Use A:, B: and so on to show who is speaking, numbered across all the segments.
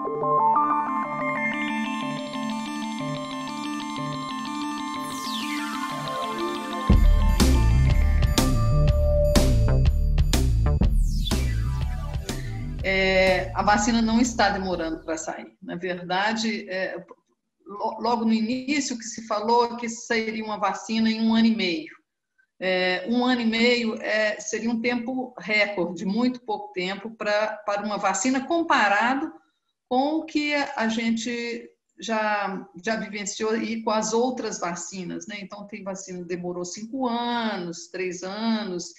A: A vacina não está demorando para sair. Na verdade, logo no início que se falou que sairia uma vacina em 1 ano e meio. 1 ano e meio seria um tempo recorde, muito pouco tempo para uma vacina comparado com o que a gente já vivenciou e com as outras vacinas, né? Então, tem vacina que demorou 5 anos, 3 anos,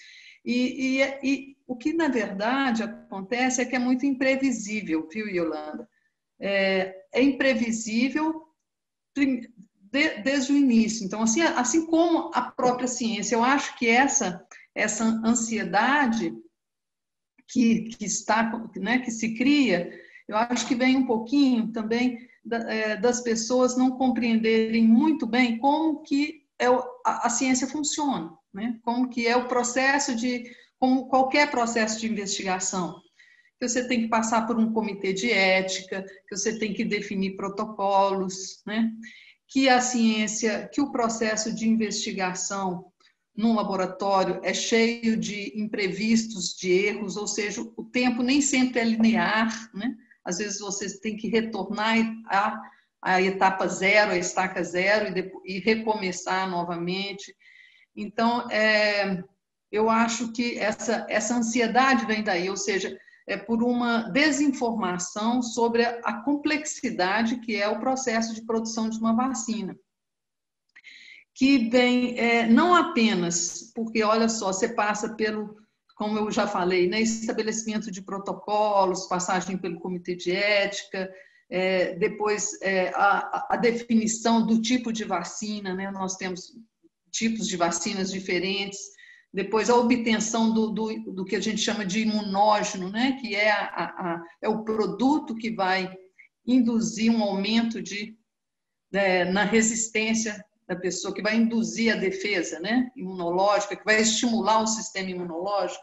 A: e o que, na verdade, acontece é que é muito imprevisível, viu, Yolanda? É imprevisível desde o início. Então, assim como a própria ciência, eu acho que essa ansiedade que está, né, que se cria, eu acho que vem um pouquinho também das pessoas não compreenderem muito bem como que a ciência funciona, né? Como que é o processo como qualquer processo de investigação. Que você tem que passar por um comitê de ética, que você tem que definir protocolos, né? Que a ciência, que o processo de investigação num laboratório é cheio de imprevistos, de erros, ou seja, o tempo nem sempre é linear, né? Às vezes você tem que retornar à etapa zero, à estaca zero, e recomeçar novamente. Então, eu acho que essa ansiedade vem daí, ou seja, por uma desinformação sobre a complexidade que é o processo de produção de uma vacina. Que vem não apenas porque, olha só, você passa pelo, como eu já falei, né, estabelecimento de protocolos, passagem pelo comitê de ética, depois a definição do tipo de vacina, né, nós temos tipos de vacinas diferentes, depois a obtenção do que a gente chama de imunógeno, né, que é o produto que vai induzir um aumento na resistência da pessoa, que vai induzir a defesa, né, imunológica, que vai estimular o sistema imunológico,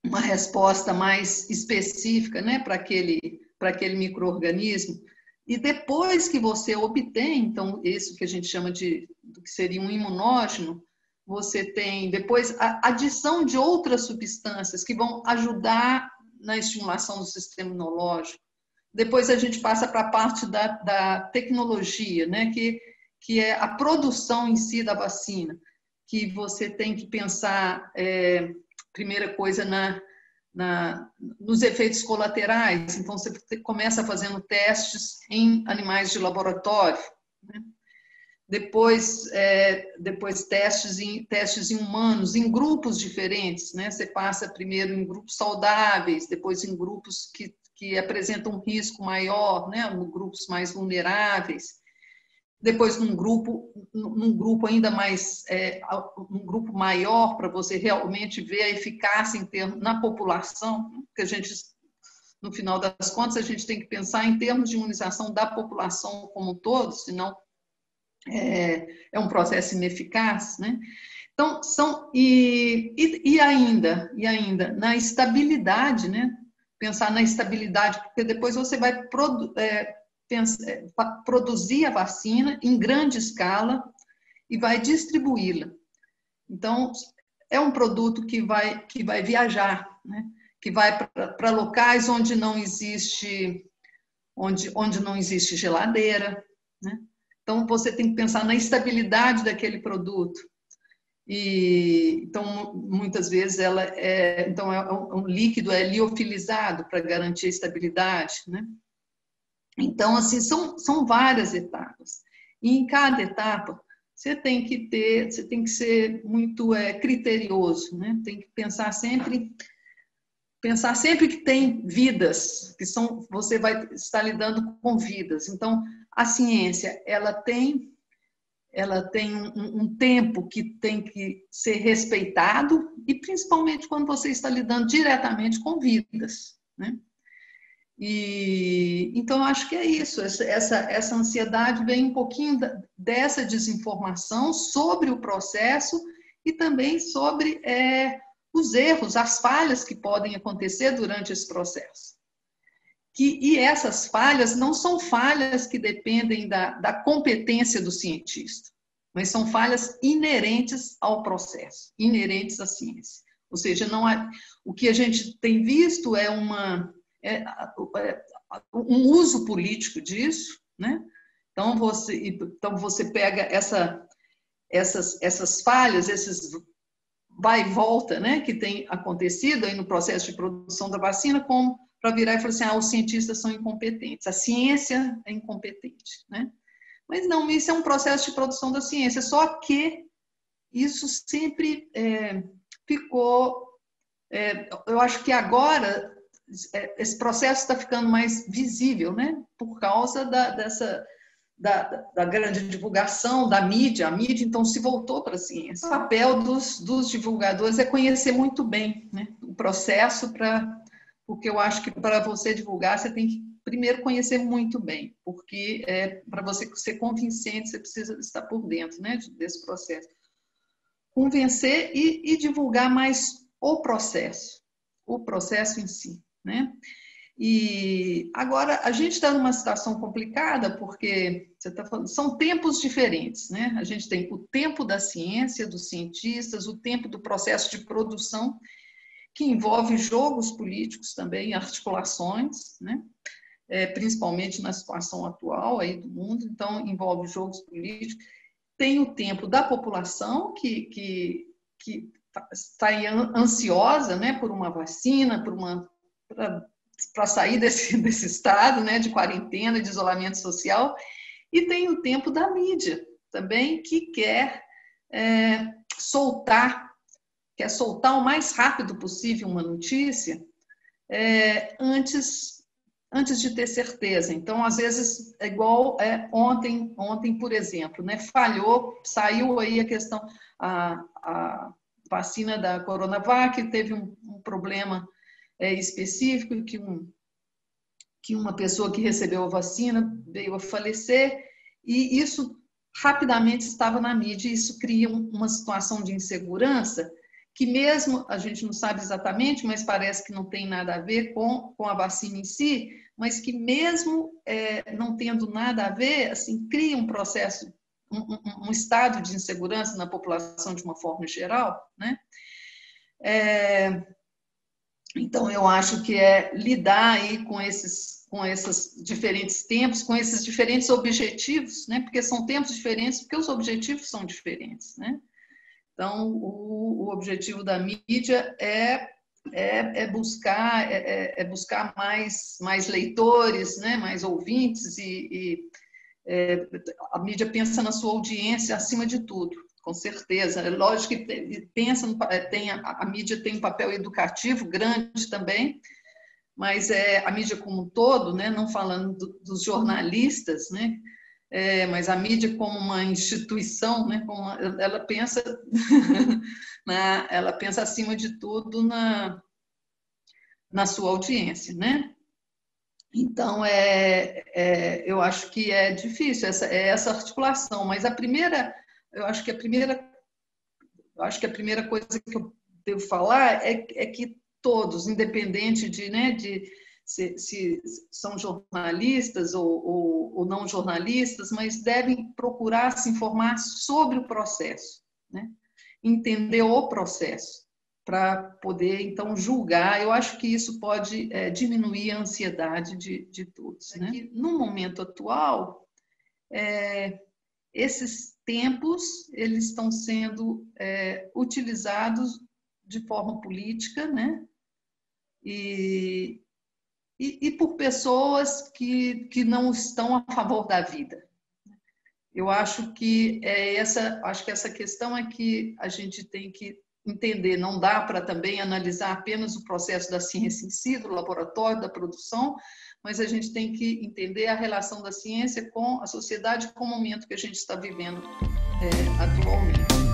A: uma resposta mais específica, né, para aquele micro-organismo. E depois que você obtém, então, isso que a gente chama do que seria um imunógeno, você tem depois a adição de outras substâncias que vão ajudar na estimulação do sistema imunológico. Depois a gente passa para a parte da tecnologia, né, que é a produção em si da vacina, que você tem que pensar, primeira coisa, nos efeitos colaterais. Então, você começa fazendo testes em animais de laboratório, né? Depois testes em humanos, em grupos diferentes, né? Você passa primeiro em grupos saudáveis, depois em grupos que apresentam um risco maior, né? Grupos mais vulneráveis, depois num grupo ainda mais, um grupo maior, para você realmente ver a eficácia na população, porque a gente, no final das contas, a gente tem que pensar em termos de imunização da população como um todo, senão é um processo ineficaz, né? Então, e ainda, na estabilidade, né? Pensar na estabilidade, porque depois você vai produzir a vacina em grande escala e vai distribuí-la. Então, é um produto que vai viajar, né? Que vai para locais onde não existe geladeira, né? Então, você tem que pensar na estabilidade daquele produto. Então, muitas vezes, é um líquido liofilizado para garantir a estabilidade, né? Então, assim, são várias etapas. E em cada etapa, você tem que ser muito criterioso, né? Tem que pensar sempre que tem vidas, você vai estar lidando com vidas. Então, a ciência, ela tem um tempo que tem que ser respeitado, e principalmente quando você está lidando diretamente com vidas, né? Então, eu acho que é isso, essa ansiedade vem um pouquinho dessa desinformação sobre o processo e também sobre os erros, as falhas que podem acontecer durante esse processo. E essas falhas não são falhas que dependem da competência do cientista, mas são falhas inerentes ao processo, inerentes à ciência. Ou seja, não há, o que a gente tem visto é um uso político disso, né? Então você pega essas falhas, esses vai e volta, né, que tem acontecido aí no processo de produção da vacina, como para virar e falar assim, os cientistas são incompetentes, a ciência é incompetente, né? Mas não, isso é um processo de produção da ciência, só que isso sempre ficou... eu acho que agora esse processo está ficando mais visível, né? Por causa da grande divulgação, da mídia. A mídia, então, se voltou para a ciência. O papel dos divulgadores é conhecer muito bem, né, o processo, porque eu acho que para você divulgar, você tem que primeiro conhecer muito bem, porque para você ser convincente, você precisa estar por dentro, né, desse processo. Convencer e divulgar mais o processo em si, né? E agora a gente está numa situação complicada porque você está falando, são tempos diferentes, né? A gente tem o tempo da ciência, dos cientistas, o tempo do processo de produção, que envolve jogos políticos também, articulações, né? Principalmente na situação atual aí do mundo, então envolve jogos políticos. Tem o tempo da população que está ansiosa, né, por uma vacina, para sair desse estado, né, de quarentena, de isolamento social, e tem o tempo da mídia também, que quer soltar o mais rápido possível uma notícia antes de ter certeza. Então, às vezes, é igual ontem, por exemplo, né, saiu aí a questão, a vacina da Coronavac teve um problema específico, que uma pessoa que recebeu a vacina veio a falecer, e isso rapidamente estava na mídia, e isso cria uma situação de insegurança, que mesmo, a gente não sabe exatamente, mas parece que não tem nada a ver com a vacina em si, mas que mesmo não tendo nada a ver, assim, cria um processo, um estado de insegurança na população de uma forma geral, né? Então, eu acho que lidar aí com esses diferentes tempos, com esses diferentes objetivos, né? Porque são tempos diferentes, porque os objetivos são diferentes, né? Então, o objetivo da mídia é buscar mais leitores, né? Mais ouvintes, a mídia pensa na sua audiência acima de tudo. Com certeza, é lógico que a mídia tem um papel educativo grande também, mas a mídia como um todo, né, não falando dos jornalistas, né, mas a mídia como uma instituição, né, ela pensa, ela pensa acima de tudo na sua audiência, né? Então, eu acho que é difícil essa articulação, mas eu acho que a primeira coisa que eu devo falar é que todos, independente de se são jornalistas ou não jornalistas, mas devem procurar se informar sobre o processo, né? Entender o processo, para poder, então, julgar. Eu acho que isso pode diminuir a ansiedade de todos, né? No momento atual, esses tempos eles estão sendo utilizados de forma política, né? E por pessoas que não estão a favor da vida. Eu acho que essa questão é que a gente tem que entender. Não dá para também analisar apenas o processo da ciência em si, do laboratório, da produção, mas a gente tem que entender a relação da ciência com a sociedade, com o momento que a gente está vivendo atualmente.